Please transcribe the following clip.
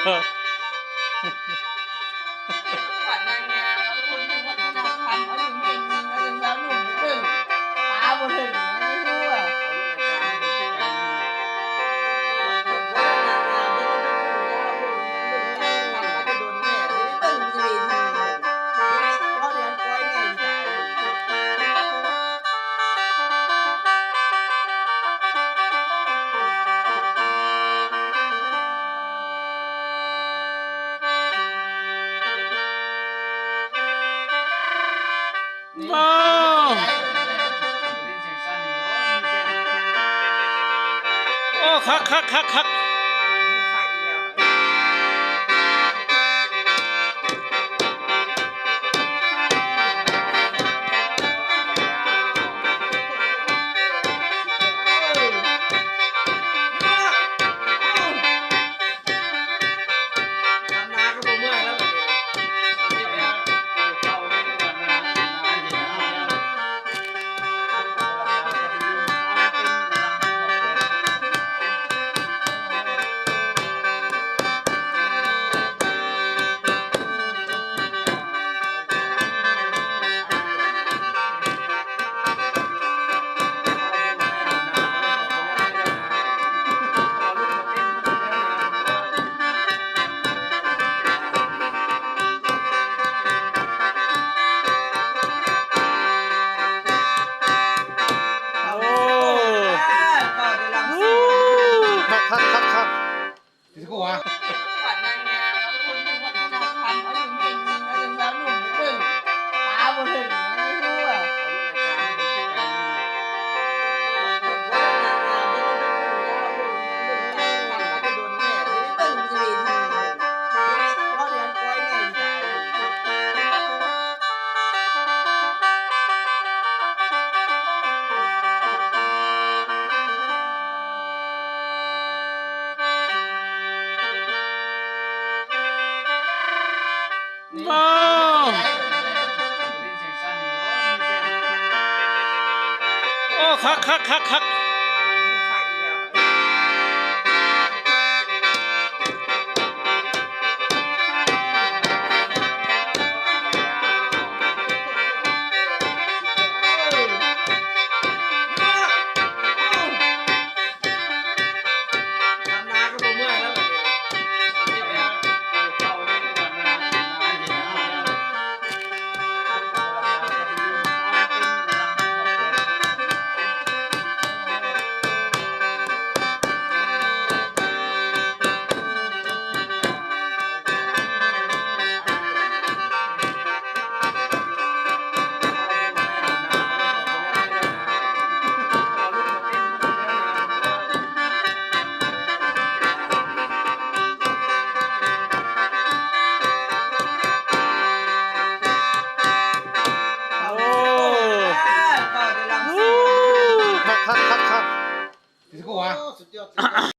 ขวัญนางงามแล้วคนที่วัฒนธรรมเอาถึงเก่งยิงเอาถึงสาวหนุ่มไปถึงตาบ่ถึงนะไม่รู้อ่ะว่านางงามจะต้องเป็นผู้ยาวเบิ่งทำมาจะโดนแม่จะได้ตึงจะเวทีเขาเรียนก้อยแม่อยู่ไหนว้าโอ้คักที่กูวะ ขวัญนางงามแล้วคนที่วัฒนธรรมเอาถึงเก่งยิงเอาถึงสาวหนุ่มไปถึงตาบ่ถึงนะไม่รู้อ่ะว่านางงามจะต้องเป็นผู้ยาวเบิ่งทำมาจะโดนแม่จะได้ตึงจะเวทีเขาเรียนก้อยแม่อยู่ไหนว้าโอ้คักที่กูวะ สุดยอด